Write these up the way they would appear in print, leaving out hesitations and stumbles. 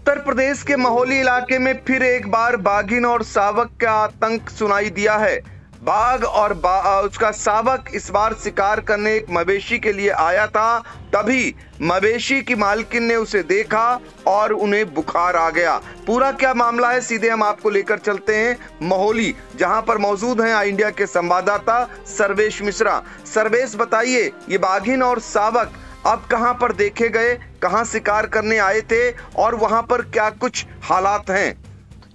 उत्तर प्रदेश के महोली इलाके में फिर एक बार बाघिन और शावक का आतंक सुनाई दिया है। बाघ और उसका शावक इस बार शिकार करने एक मवेशी के लिए आया था। तभी मवेशी की मालकिन ने उसे देखा और उन्हें बुखार आ गया। पूरा क्या मामला है, सीधे हम आपको लेकर चलते हैं महोली, जहां पर मौजूद हैं आई इंडिया के संवाददाता सर्वेश मिश्रा। सर्वेश, बताइए, ये बाघिन और शावक अब कहां पर देखे गए, कहां शिकार करने आए थे और वहां पर क्या कुछ हालात हैं?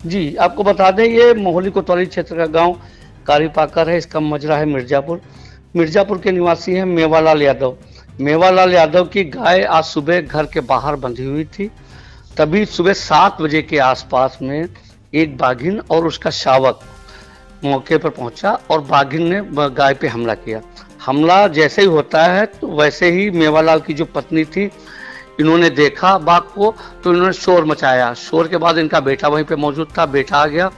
जी, आपको बता दें, ये महोली कोतवाली क्षेत्र का गांव कारीपाकर है। इसका मजरा है मिर्जापुर के निवासी हैं मेवालाल यादव। मेवालाल यादव की गाय आज सुबह घर के बाहर बंधी हुई थी। तभी सुबह 7 बजे के आसपास में एक बाघिन और उसका शावक मौके पर पहुंचा और बाघिन ने गाय पे हमला किया। हमला जैसे ही होता है तो वैसे ही मेवालाल की जो पत्नी थी, इन्होंने देखा बाघ को तो इन्होंने शोर मचाया। शोर के बाद इनका बेटा वहीं पे मौजूद था, बेटा आ गया,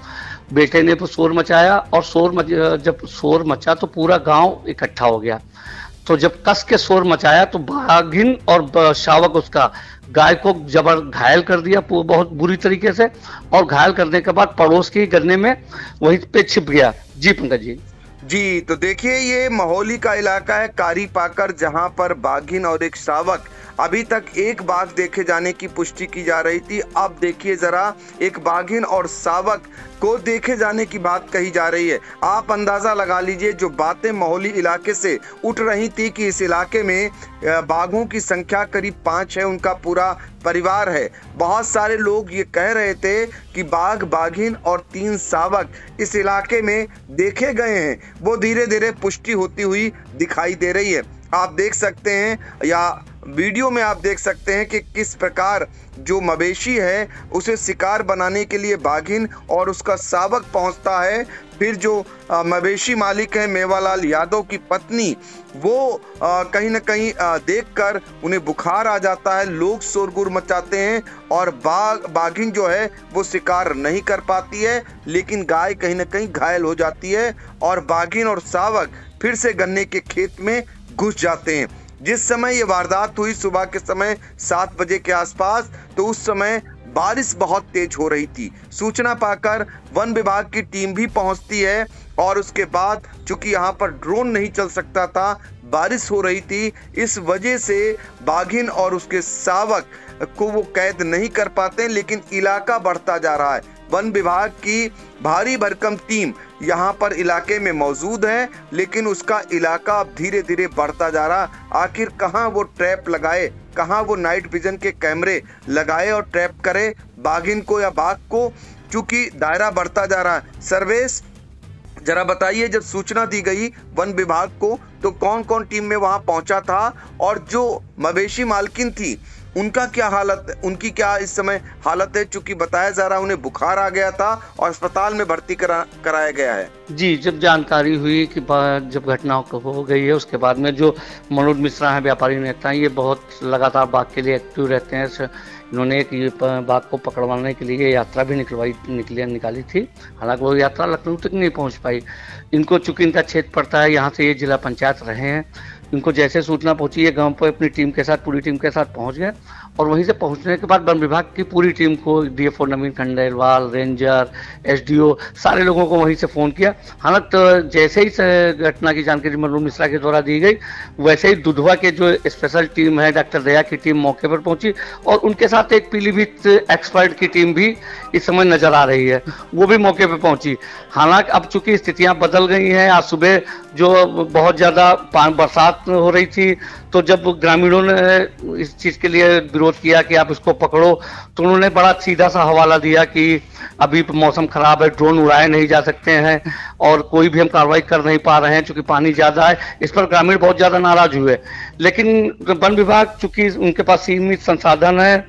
बेटे ने तो शोर मचाया और जब शोर मचा तो पूरा गांव इकट्ठा हो गया। तो जब कस के शोर मचाया तो बाघिन और शावक उसका गाय को जबर घायल कर दिया बहुत बुरी तरीके से, और घायल करने के बाद पड़ोस के गन्ने में वहीं पे छिप गया। जी पंकज जी, तो देखिए, ये महोली का इलाका है कारीपाकर, जहां पर बाघिन और एक शावक, अभी तक एक बाघ देखे जाने की पुष्टि की जा रही थी। अब देखिए जरा, एक बाघिन और शावक को देखे जाने की बात कही जा रही है। आप अंदाजा लगा लीजिए, जो बातें महोली इलाके से उठ रही थी कि इस इलाके में बाघों की संख्या करीब 5 है, उनका पूरा परिवार है। बहुत सारे लोग ये कह रहे थे कि बाघ, बाघिन और 3 शावक इस इलाके में देखे गए हैं, वो धीरे धीरे पुष्टि होती हुई दिखाई दे रही है। आप देख सकते हैं, या वीडियो में आप देख सकते हैं कि किस प्रकार जो मवेशी है उसे शिकार बनाने के लिए बाघिन और उसका शावक पहुंचता है। फिर जो मवेशी मालिक है मेवालाल यादव की पत्नी, वो कहीं ना कहीं देखकर उन्हें बुखार आ जाता है। लोग शोरगुल मचाते हैं और बाघिन जो है वो शिकार नहीं कर पाती है, लेकिन गाय कहीं ना कहीं घायल हो जाती है और बाघिन और शावक फिर से गन्ने के खेत में घुस जाते हैं। जिस समय ये वारदात हुई सुबह के समय 7 बजे के आसपास, तो उस समय बारिश बहुत तेज हो रही थी। सूचना पाकर वन विभाग की टीम भी पहुंचती है और उसके बाद चूंकि यहाँ पर ड्रोन नहीं चल सकता था, बारिश हो रही थी, इस वजह से बाघिन और उसके शावक को वो कैद नहीं कर पाते, लेकिन इलाका बढ़ता जा रहा है। वन विभाग की भारी भरकम टीम यहाँ पर इलाके में मौजूद है, लेकिन उसका इलाका अब धीरे धीरे बढ़ता जा रहा। आखिर कहाँ वो ट्रैप लगाए, कहाँ वो नाइट विजन के कैमरे लगाए और ट्रैप करे बाघिन को या बाघ को, क्योंकि दायरा बढ़ता जा रहा है। सर्वेश, जरा बताइए, जब सूचना दी गई वन विभाग को तो कौन कौन टीम में वहां पहुंचा था और जो मवेशी मालकिन थी उनका क्या हालत, उनकी क्या इस समय हालत है? चूंकि बताया जा रहा उन्हें बुखार आ गया था और अस्पताल में भर्ती कराया गया है। जी, जब जानकारी हुई कि जब घटना हो गई है, उसके बाद में जो मनोज मिश्रा हैं, व्यापारी नेता हैं, ये बहुत लगातार बाघ के लिए एक्टिव रहते हैं। इन्होंने एक बाघ को पकड़वाने के लिए यात्रा भी निकाली थी। हालांकि वो यात्रा लखनऊ तक नहीं पहुंच पाई। इनको चूंकि इनका क्षेत्र पड़ता है, यहाँ से ये जिला पंचायत रहे हैं, इनको जैसे सूचना पहुंची, ये गांव पर अपनी टीम के साथ, पूरी टीम के साथ पहुंच गए और वहीं से पहुंचने के बाद वन विभाग की पूरी टीम को डीएफओ नवीन खंडेलवाल, रेंजर, एसडीओ, सारे लोगों को वहीं से फ़ोन किया। हालांकि जैसे ही घटना की जानकारी मनोज मिश्रा के द्वारा दी गई, वैसे ही दुधवा के जो स्पेशल टीम है, डॉक्टर दया की टीम मौके पर पहुंची और उनके साथ एक पीलीभीत एक्सपर्ट की टीम भी इस समय नजर आ रही है, वो भी मौके पर पहुंची। हालांकि अब चूंकि स्थितियाँ बदल गई हैं, आज सुबह जो बहुत ज़्यादा बरसात हो रही थी, तो जब ग्रामीणों ने इस चीज़ के लिए विरोध किया कि आप इसको पकड़ो, तो उन्होंने बड़ा सीधा सा हवाला दिया कि अभी मौसम खराब है, ड्रोन उड़ाए नहीं जा सकते हैं और कोई भी हम कार्रवाई कर नहीं पा रहे हैं क्योंकि पानी ज़्यादा है। इस पर ग्रामीण बहुत ज़्यादा नाराज हुए, लेकिन वन विभाग चूंकि उनके पास सीमित संसाधन है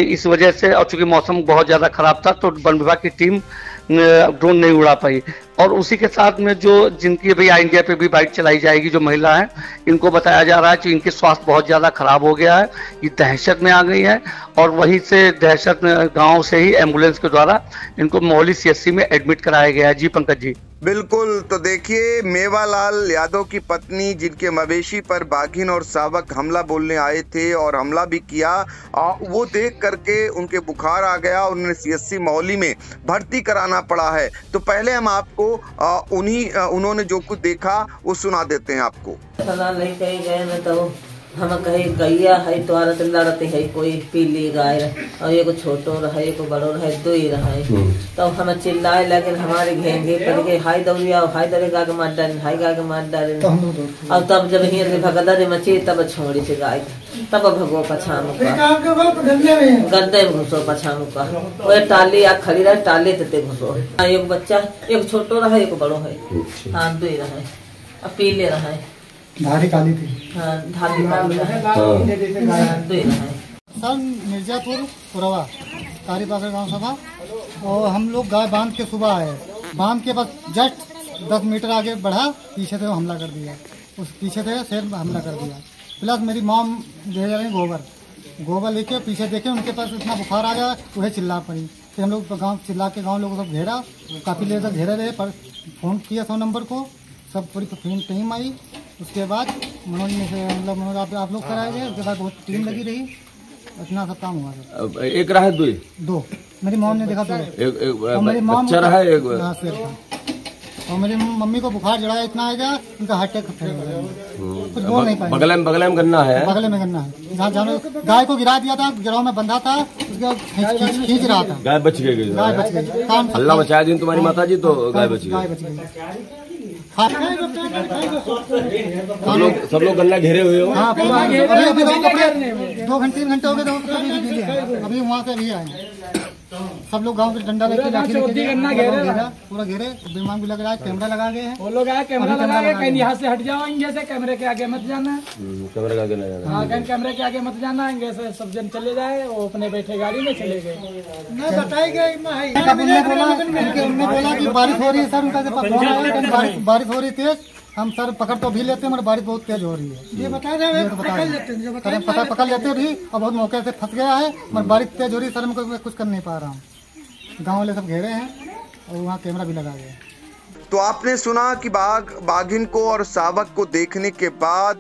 इस वजह से, और चूंकि मौसम बहुत ज़्यादा खराब था, तो वन विभाग की टीम ड्रोन नहीं उड़ा पाई। और उसी के साथ में जो जिनकी अभी आई इंडिया पे भी बाइक चलाई जाएगी, जो महिला है, इनको बताया जा रहा है कि इनके स्वास्थ्य बहुत ज़्यादा खराब हो गया है, ये दहशत में आ गई है और वहीं से दहशत में गांव से ही एम्बुलेंस के द्वारा इनको महोली सीएचसी में एडमिट कराया गया है। जी पंकज जी। बिल्कुल। तो देखिए, मेवालाल यादव की पत्नी जिनके मवेशी पर बाघिन और शावक हमला बोलने आए थे और हमला भी किया, वो देख करके उनके बुखार आ गया और उन्हें सीएससी मोहाली में भर्ती कराना पड़ा है। तो पहले हम आपको उन्होंने जो कुछ देखा वो सुना देते हैं आपको। नहीं कहीं गए न तो हम कहीं गैया है तो आरत लड़ते है, कोई पीली गाय और एगो छोटो रहे एगो बड़ो रहे, दो ही रहे। तो हम चिल्लाए लेकिन हमारे घेंगे पड़ गए, हाय दौड़िया हाय दौड़े गा के मार डाले, हाय गा के मार डाले। और तब जब हियर के भगदड़ मची तब छोड़ी से गाय, तब भगो पछाम का गद्दे में घुसो पछाम का, वो टाली आ खड़ी रहे टाली ते घुसो। एक बच्चा एक छोटो रहे एक बड़ो है, हाँ दो ही रहे और पीले रहे, धारी काली थी। हाँ धारी काली सर मिर्जापुर पुरवा कारी पाकर गाँव सभा, और हम लोग गाय बांध के सुबह आए, बांध के बस जस्ट 10 मीटर आगे बढ़ा, पीछे से हमला कर दिया, उस पीछे से शेर हमला कर दिया। प्लस मेरी मॉम ले जा रही गोबर लेके, पीछे देखे उनके पास इतना बुखार आ गया, वह चिल्ला पड़ी। फिर हम लोग गाँव चिल्ला के गाँव लोगों को सब घेरा, काफी देर तक घेरे रहे, पर फोन किया 100 नंबर को, सब पूरी टीम आई। उसके बाद मनोज में से मतलब आप लोग कराए गए, उसके बाद बहुत टीम लगी रही, इतना सब काम हुआ सर। एक रहा दो मेरी मॉम ने देखा तो एक मेरी मॉम रहा एक और मेरी मम्मी को बुखार चढ़ाया, इतना आ गया उनका हार्ट अटैक कुछ बोल नहीं पाए। बगल में गन्ना है, बगल में गन्ना है, जहाँ जानो गाय को गिरा दिया था, गिराव में बंधा था, उसके खींच रहा था, गाय बच गई। अल्लाह बचाया दिन तुम्हारी माता जी, तो गाय बच गई। सब लोग गन्ना घेरे हुए हो। हाँ, अभी 2 घंटे 3 घंटे हो गए, अभी वहाँ से अभी आए सब लोग गांव के डंडा लेके पूरा घेरे, दिमाग भी लग रहा है, कैमरा लगा गए हैं, वो लोग आए कैमरा लगा गए, कहीं यहाँ से हट जाओ, से कैमरे के आगे मत जाना, कैमरे के आगे नहीं जाना, हाँ कहीं कैमरे के आगे मत जाना, से सब जन चले जाए, वो अपने बैठे गाड़ी में चले गए। बताई गई बोला कि बारिश हो रही है सर, उनका बारिश हो रही तेज, हम सर पकड़ तो भी लेते हैं मगर बारिश बहुत तेज हो रही है, ये बता रहे पकड़ लेते भी, और बहुत मौके से फंस गया है, मगर बारिश तेज हो रही है सर, मैं कुछ कर नहीं पा रहा हूँ। गाँव वाले सब घेरे हैं और वहाँ कैमरा भी लगा गया। तो आपने सुना कि बाघिन को और शावक को देखने के बाद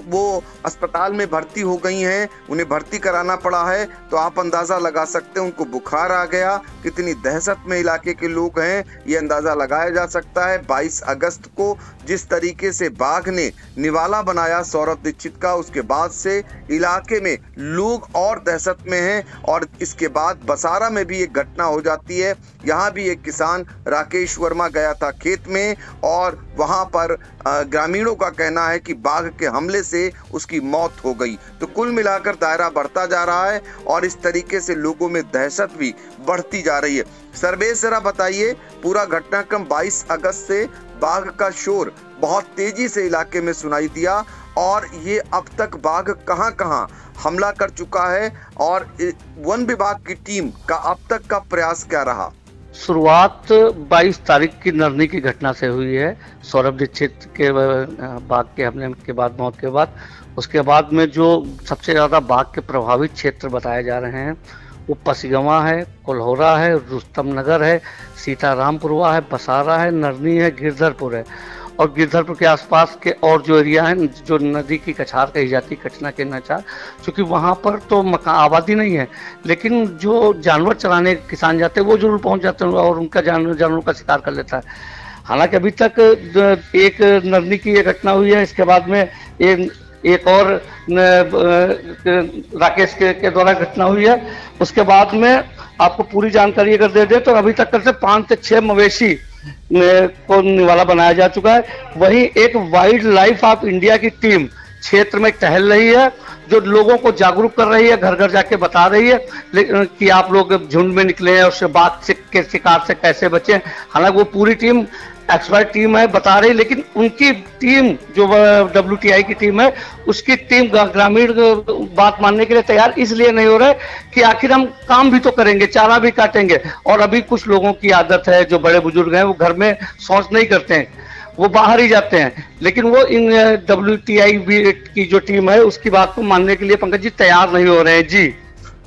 वो अस्पताल में भर्ती हो गई हैं, उन्हें भर्ती कराना पड़ा है। तो आप अंदाजा लगा सकते हैं उनको बुखार आ गया, कितनी दहशत में इलाके के लोग हैं ये अंदाजा लगाया जा सकता है। 22 अगस्त को जिस तरीके से बाघ ने निवाला बनाया सौरभ दीक्षित का, उसके बाद से इलाके में लोग और दहशत में हैं। और इसके बाद बसारा में भी एक घटना हो जाती है, यहाँ भी एक किसान राकेश वर्मा गया था खेत में और वहां पर ग्रामीणों का कहना है कि बाघ के हमले से उसकी मौत हो गई। तो कुल मिलाकर दायरा बढ़ता जा रहा है और इस तरीके से लोगों में दहशत भी बढ़ती जा रही है। सर्वेश जरा बताइए, पूरा घटनाक्रम 22 अगस्त से बाघ का शोर बहुत तेजी से इलाके में सुनाई दिया और ये अब तक बाघ कहां-कहां हमला कर चुका है और वन विभाग की टीम का अब तक का प्रयास क्या रहा? शुरुआत 22 तारीख की नरनी की घटना से हुई है, सौरभ दीक्षित के बाघ के हमले के बाद, मौत के बाद। उसके बाद में जो सबसे ज़्यादा बाघ के प्रभावित क्षेत्र बताए जा रहे हैं वो पसिगवा है, कोल्होरा है, रुस्तम नगर है, सीतारामपुरवा है, बसारा है, नरनी है, गिरधरपुर है। और गिरधरपुर के आसपास के और जो एरिया हैं, जो नदी की कछार कही जाती है, कचना के नचार, क्योंकि वहाँ पर तो मकान आबादी नहीं है, लेकिन जो जानवर चराने किसान जाते हैं वो जरूर पहुँच जाते हैं और उनका जानवरों का शिकार कर लेता है। हालांकि अभी तक एक नरनी की ये घटना हुई है, इसके बाद में एक और राकेश के द्वारा घटना हुई है। उसके बाद में आपको पूरी जानकारी अगर दे दे तो अभी तक से 5 से 6 मवेशी को निवाला बनाया जा चुका है। वहीं एक वाइल्ड लाइफ ऑफ इंडिया की टीम क्षेत्र में टहल रही है, जो लोगों को जागरूक कर रही है, घर घर जाके बता रही है कि आप लोग झुंड में निकले और उससे बाघ के शिकार से कैसे बचें। हालांकि वो पूरी टीम एक्सपर्ट टीम है बता रही, लेकिन उनकी टीम जो WTI की टीम है उसकी टीम ग्रामीण बात मानने के लिए तैयार इसलिए नहीं हो रहे कि आखिर हम काम भी तो करेंगे, चारा भी काटेंगे। और अभी कुछ लोगों की आदत है, जो बड़े बुजुर्ग हैं, वो घर में शौच नहीं करते हैं, वो बाहर ही जाते हैं, लेकिन वो इन WTI की जो टीम है उसकी बात को मानने के लिए पंकज जी तैयार नहीं हो रहे हैं। जी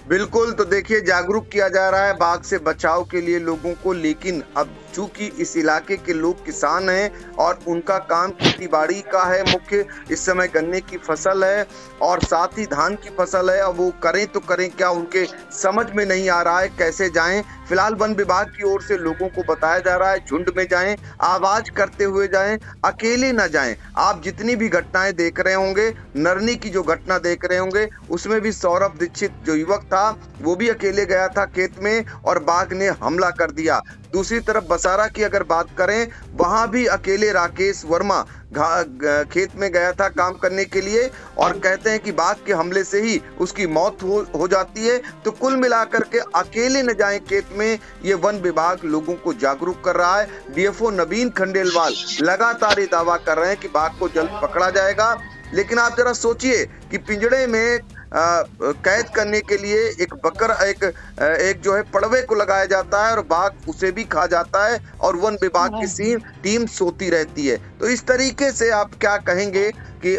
बिल्कुल। तो देखिए, जागरूक किया जा रहा है बाघ से बचाव के लिए लोगों को, लेकिन अब चूंकि इस इलाके के लोग किसान हैं और उनका काम खेती बाड़ी का है, मुख्य इस समय गन्ने की फसल है और साथ ही धान की फसल है। अब वो करें तो करें क्या, उनके समझ में नहीं आ रहा है कैसे जाएं। फिलहाल वन विभाग की ओर से लोगों को बताया जा रहा है झुंड में जाएं, आवाज करते हुए जाएं, अकेले ना जाएं। आप जितनी भी घटनाएं देख रहे होंगे, नरनी की जो घटना देख रहे होंगे, उसमें भी सौरभ दीक्षित जो युवक था वो भी अकेले गया था खेत में और बाघ ने हमला कर दिया। दूसरी तरफ बसारा की अगर बात करें, वहां भी अकेले राकेश वर्मा खेत में गया था काम करने के लिए और कहते हैं कि बाघ के हमले से ही उसकी मौत हो जाती है। तो कुल मिलाकर के अकेले न जाएं खेत में, ये वन विभाग लोगों को जागरूक कर रहा है। डीएफओ नवीन खंडेलवाल लगातार ये दावा कर रहे हैं कि बाघ को जल्द पकड़ा जाएगा। लेकिन आप जरा सोचिए कि पिंजड़े में कैद करने के लिए एक जो है पड़वे को लगाया जाता है और बाघ उसे भी खा जाता है और वन विभाग की टीम सोती रहती है। तो इस तरीके से आप क्या कहेंगे कि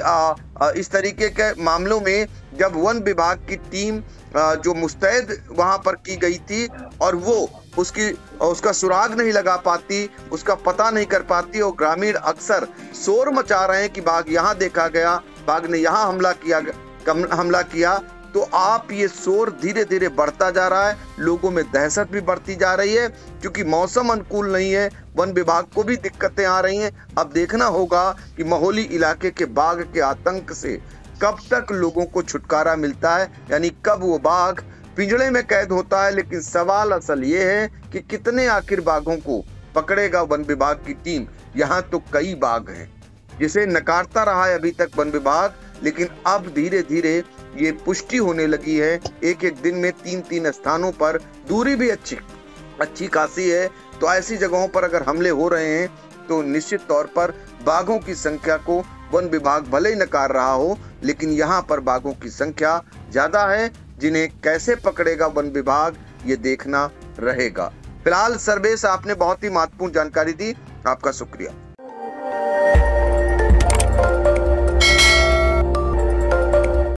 इस तरीके के मामलों में जब वन विभाग की टीम जो मुस्तैद वहां पर की गई थी और वो उसका सुराग नहीं लगा पाती, उसका पता नहीं कर पाती और ग्रामीण अक्सर शोर मचा रहे हैं कि बाघ यहाँ देखा गया, बाघ ने यहाँ हमला किया, तो आप ये शोर धीरे धीरे बढ़ता जा रहा है, लोगों में दहशत भी बढ़ती जा रही है क्योंकि मौसम अनुकूल नहीं है, वन विभाग को भी दिक्कतें आ रही हैं। अब देखना होगा कि महोली इलाके के बाघ के आतंक से कब तक लोगों को छुटकारा मिलता है, यानी कब वो बाघ पिंजड़े में कैद होता है। लेकिन सवाल असल ये है कि कितने आखिर बाघों को पकड़ेगा वन विभाग की टीम। यहाँ तो कई बाघ हैं जिसे नकारता रहा है अभी तक वन विभाग, लेकिन अब धीरे धीरे ये पुष्टि होने लगी है। एक एक दिन में 3-3 स्थानों पर, दूरी भी अच्छी खासी है। तो ऐसी जगहों पर अगर हमले हो रहे हैं तो निश्चित तौर पर बाघों की संख्या को वन विभाग भले ही नकार रहा हो, लेकिन यहाँ पर बाघों की संख्या ज्यादा है, जिन्हें कैसे पकड़ेगा वन विभाग ये देखना रहेगा। फिलहाल सर्वेश, आपने बहुत ही महत्वपूर्ण जानकारी दी, आपका शुक्रिया।